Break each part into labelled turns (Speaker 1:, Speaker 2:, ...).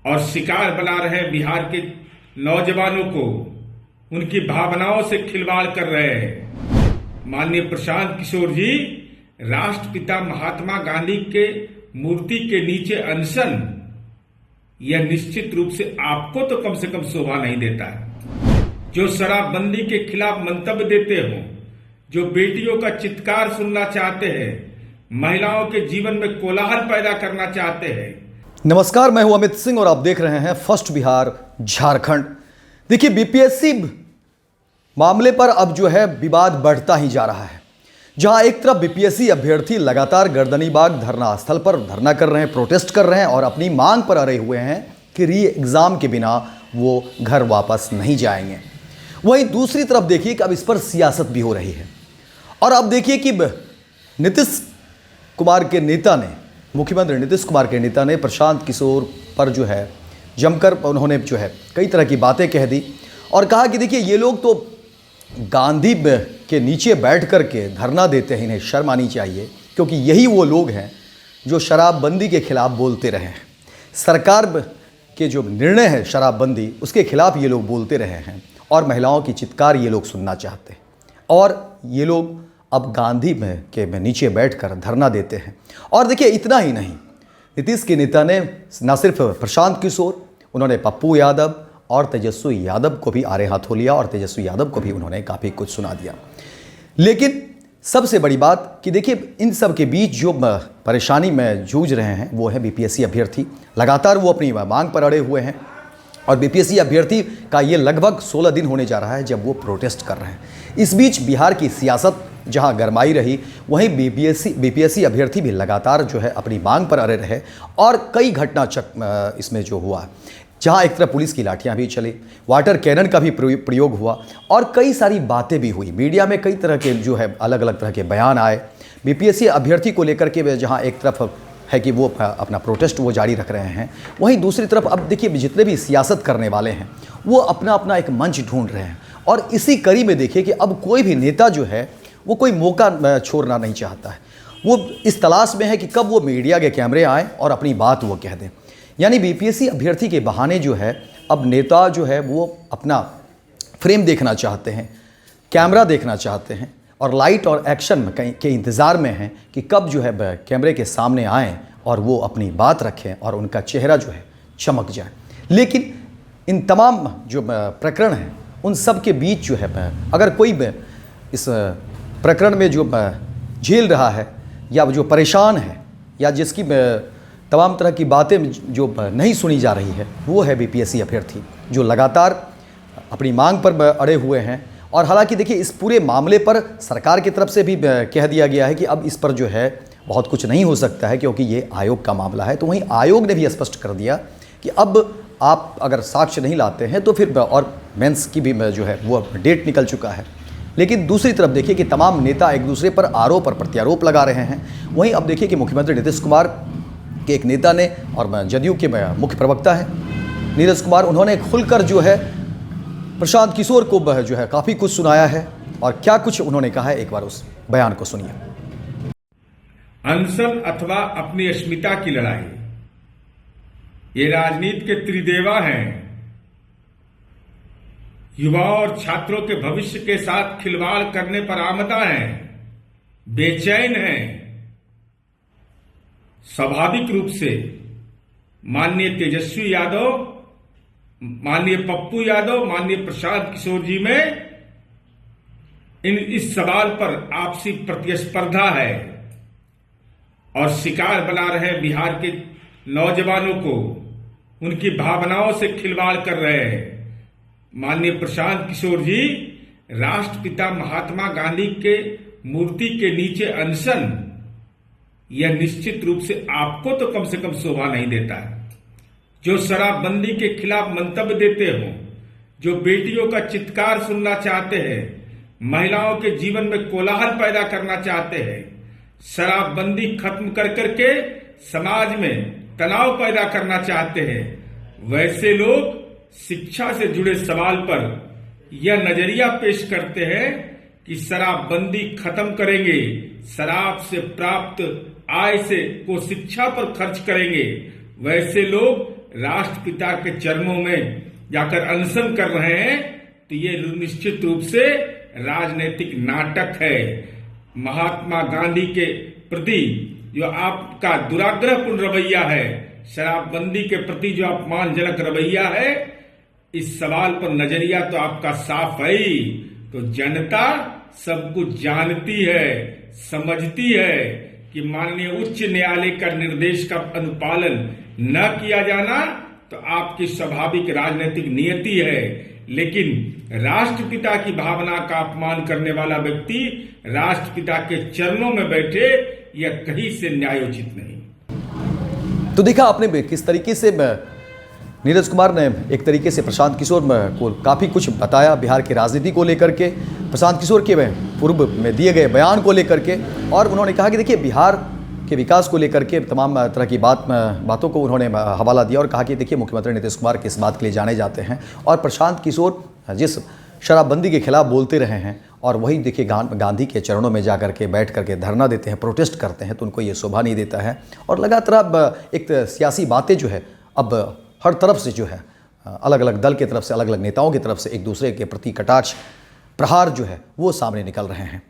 Speaker 1: और शिकार बना रहे बिहार के नौजवानों को, उनकी भावनाओं से खिलवाड़ कर रहे हैं। माननीय प्रशांत किशोर जी राष्ट्रपिता महात्मा गांधी के मूर्ति के नीचे अनशन, यह निश्चित रूप से आपको तो कम से कम शोभा नहीं देता है। जो शराबबंदी के खिलाफ मंतव्य देते हो, जो बेटियों का चित्कार सुनना चाहते हैं, महिलाओं के जीवन में कोलाहल पैदा करना चाहते हैं।
Speaker 2: नमस्कार, मैं हूं अमित सिंह और आप देख रहे हैं फर्स्ट बिहार झारखंड। देखिए, बीपीएससी मामले पर अब जो है विवाद बढ़ता ही जा रहा है। जहां एक तरफ बीपीएससी अभ्यर्थी लगातार गर्दनीबाग धरना स्थल पर धरना कर रहे हैं, प्रोटेस्ट कर रहे हैं और अपनी मांग पर अड़े हुए हैं कि री एग्जाम के बिना वो घर वापस नहीं जाएंगे। वहीं दूसरी तरफ देखिए कि अब इस पर सियासत भी हो रही है। और अब देखिए कि नीतीश कुमार के नेता ने, मुख्यमंत्री नीतीश कुमार के नेता ने प्रशांत किशोर पर जो है जमकर उन्होंने जो है कई तरह की बातें कह दी और कहा कि देखिए, ये लोग तो गांधी के नीचे बैठ कर के धरना देते हैं, इन्हें शर्म आनी चाहिए, क्योंकि यही वो लोग हैं जो शराबबंदी के खिलाफ बोलते रहे हैं। सरकार के जो निर्णय है शराबबंदी, उसके खिलाफ ये लोग बोलते रहे हैं और महिलाओं की चित्कार ये लोग सुनना चाहते हैं। और ये लोग अब गांधी के नीचे बैठकर धरना देते हैं। और देखिए, इतना ही नहीं, नीतीश के नेता ने न सिर्फ प्रशांत किशोर, उन्होंने पप्पू यादव और तेजस्वी यादव को भी आड़े हाथों लिया और तेजस्वी यादव को भी उन्होंने काफ़ी कुछ सुना दिया। लेकिन सबसे बड़ी बात कि देखिए, इन सब के बीच जो परेशानी में जूझ रहे हैं वो है बीपीएससी अभ्यर्थी। लगातार वो अपनी मांग पर अड़े हुए हैं और बीपीएससी अभ्यर्थी का ये लगभग 16 दिन होने जा रहा है जब वो प्रोटेस्ट कर रहे हैं। इस बीच बिहार की सियासत जहां गरमाई रही, वहीं बीपीएससी अभ्यर्थी भी लगातार जो है अपनी मांग पर अड़े रहे और कई घटना इसमें जो हुआ, जहां एक तरफ पुलिस की लाठियां भी चली, वाटर कैनन का भी प्रयोग हुआ और कई सारी बातें भी हुई। मीडिया में कई तरह के जो है अलग अलग तरह के बयान आए बीपीएससी अभ्यर्थी को लेकर के। जहां एक तरफ है कि वो अपना प्रोटेस्ट वो जारी रख रहे हैं, वहीं दूसरी तरफ अब देखिए, जितने भी सियासत करने वाले हैं वो अपना अपना एक मंच ढूंढ रहे हैं। और इसी कड़ी में देखिए कि अब कोई भी नेता जो है वो कोई मौका छोड़ना नहीं चाहता है। वो इस तलाश में है कि कब वो मीडिया के कैमरे आएँ और अपनी बात वो कह दें। यानी बीपीएससी अभ्यर्थी के बहाने जो है अब नेता जो है वो अपना फ्रेम देखना चाहते हैं, कैमरा देखना चाहते हैं और लाइट और एक्शन के इंतज़ार में हैं कि कब जो है कैमरे के सामने आएँ और वो अपनी बात रखें और उनका चेहरा जो है चमक जाए। लेकिन इन तमाम जो प्रकरण हैं उन सब के बीच जो है अगर कोई इस प्रकरण में जो झेल रहा है या जो परेशान है या जिसकी तमाम तरह की बातें जो नहीं सुनी जा रही है, वो है बीपीएससी अभ्यर्थी जो लगातार अपनी मांग पर अड़े हुए हैं। और हालांकि देखिए, इस पूरे मामले पर सरकार की तरफ से भी कह दिया गया है कि अब इस पर जो है बहुत कुछ नहीं हो सकता है क्योंकि ये आयोग का मामला है। तो वहीं आयोग ने भी स्पष्ट कर दिया कि अब आप अगर साक्ष्य नहीं लाते हैं तो फिर, और मेंस की भी जो है वो डेट निकल चुका है। लेकिन दूसरी तरफ देखिए कि तमाम नेता एक दूसरे पर आरोप और प्रत्यारोप लगा रहे हैं। वहीं अब देखिए कि मुख्यमंत्री नीतीश कुमार के एक नेता ने, और जदयू के मुख्य प्रवक्ता है नीरज कुमार, उन्होंने खुलकर जो है प्रशांत किशोर को जो है काफ़ी कुछ सुनाया है। और क्या कुछ उन्होंने कहा है, एक बार उस बयान को सुनिए।
Speaker 1: अनशन अथवा अपनी अस्मिता की लड़ाई, ये राजनीति के त्रिदेवा हैं। युवाओं और छात्रों के भविष्य के साथ खिलवाड़ करने पर आमदा हैं, बेचैन हैं। स्वाभाविक रूप से माननीय तेजस्वी यादव, माननीय पप्पू यादव, माननीय प्रशांत किशोर जी में इस सवाल पर आपसी प्रतिस्पर्धा है और शिकार बना रहे बिहार के नौजवानों को, उनकी भावनाओं से खिलवाड़ कर रहे हैं। माननीय प्रशांत किशोर जी राष्ट्रपिता महात्मा गांधी के मूर्ति के नीचे अनशन, यह निश्चित रूप से आपको तो कम से कम शोभा नहीं देता है। जो शराबबंदी के खिलाफ मंतव्य देते हो, जो बेटियों का चित्कार सुनना चाहते हैं, महिलाओं के जीवन में कोलाहल पैदा करना चाहते हैं, शराबबंदी खत्म कर करके समाज में तनाव पैदा करना चाहते हैं, वैसे लोग शिक्षा से जुड़े सवाल पर यह नजरिया पेश करते हैं कि शराबबंदी खत्म करेंगे, शराब से प्राप्त आय से को शिक्षा पर खर्च करेंगे। वैसे लोग राष्ट्रपिता के चरणों में जाकर अनशन कर रहे हैं, तो ये निश्चित रूप से राजनीतिक नाटक है। महात्मा गांधी के प्रति जो आपका दुराग्रहपूर्ण रवैया है, शराबबंदी के प्रति जो अपमानजनक रवैया है, इस सवाल पर नजरिया तो आपका साफ है ही। तो जनता सब कुछ जानती है, समझती है कि माननीय उच्च न्यायालय का निर्देश का अनुपालन न किया जाना तो आपकी स्वाभाविक राजनीतिक नियति है, लेकिन राष्ट्रपिता की भावना का अपमान करने वाला व्यक्ति राष्ट्रपिता के चरणों में बैठे, यह कहीं से न्यायोचित नहीं।
Speaker 2: तो देखा आपने भी किस तरीके से नीरज कुमार ने एक तरीके से प्रशांत किशोर को काफ़ी कुछ बताया बिहार की राजनीति को लेकर के, प्रशांत किशोर के पूर्व में दिए गए बयान को लेकर के, और उन्होंने कहा कि देखिए बिहार के विकास को लेकर के तमाम तरह की बातों को उन्होंने हवाला दिया और कहा कि देखिए मुख्यमंत्री नीतीश कुमार किस बात के लिए जाने जाते हैं, और प्रशांत किशोर जिस शराबबंदी के खिलाफ बोलते रहे हैं और वही देखिए गांधी के चरणों में जा करके बैठ करके धरना देते हैं, प्रोटेस्ट करते हैं, तो उनको ये शोभा नहीं देता है। और लगातार अब एक सियासी बातें जो है अब हर तरफ से जो है अलग अलग दल की तरफ से, अलग अलग नेताओं की तरफ से एक दूसरे के प्रति कटाक्ष प्रहार जो है वो सामने निकल रहे हैं।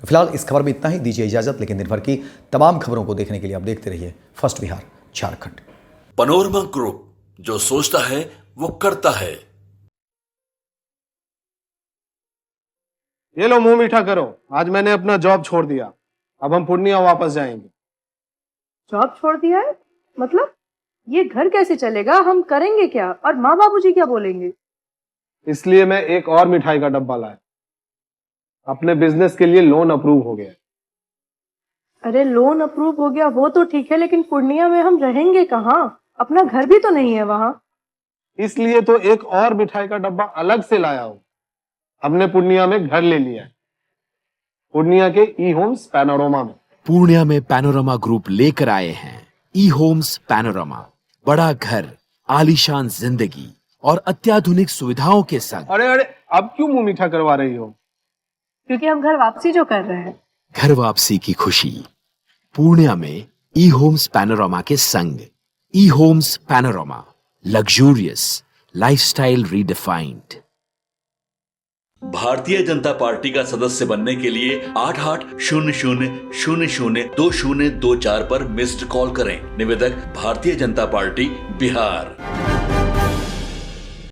Speaker 2: तो फिलहाल इस खबर में इतना ही, दीजिए इजाजत, लेकिन दिन भर की तमाम खबरों को देखने के लिए आप देखते रहिए first Bihar Jharkhand.
Speaker 3: Panorama group, जो सोचता है वो करता है।
Speaker 4: ये लो मुंह मीठा करो, आज मैंने अपना जॉब छोड़ दिया, अब हम पूर्णिया वापस जाएंगे।
Speaker 5: जॉब छोड़ दिया है? मतलब ये घर कैसे चलेगा, हम करेंगे क्या, और माँ बाबूजी क्या बोलेंगे?
Speaker 4: इसलिए मैं एक और मिठाई का डब्बा लाया, अपने बिजनेस के लिए लोन अप्रूव हो गया।
Speaker 5: अरे लोन अप्रूव हो गया वो तो ठीक है, लेकिन पूर्णिया में हम रहेंगे कहाँ? अपना घर भी तो नहीं है वहाँ।
Speaker 4: इसलिए तो एक और मिठाई का डब्बा अलग से लाया हूँ। हमने पूर्णिया में घर ले लिया है, पूर्णिया के ई होम्स पैनोरमा में।
Speaker 6: पूर्णिया में पैनोरमा ग्रुप लेकर आए हैं ई होम्स पैनोरमा, बड़ा घर, आलीशान जिंदगी और अत्याधुनिक सुविधाओं के संग।
Speaker 4: अरे अरे, अब क्यों मुंह मीठा करवा रही हो?
Speaker 5: क्योंकि हम घर वापसी जो कर रहे हैं।
Speaker 6: घर वापसी की खुशी पूर्णिया में ई होम्स पैनोरमा के संग। E homes panorama, luxurious lifestyle redefined.
Speaker 3: Bharatiya Janata party का सदस्य बनने के लिए 8800002024 पर मिस्ड कॉल करें। निवेदक भारतीय जनता पार्टी बिहार।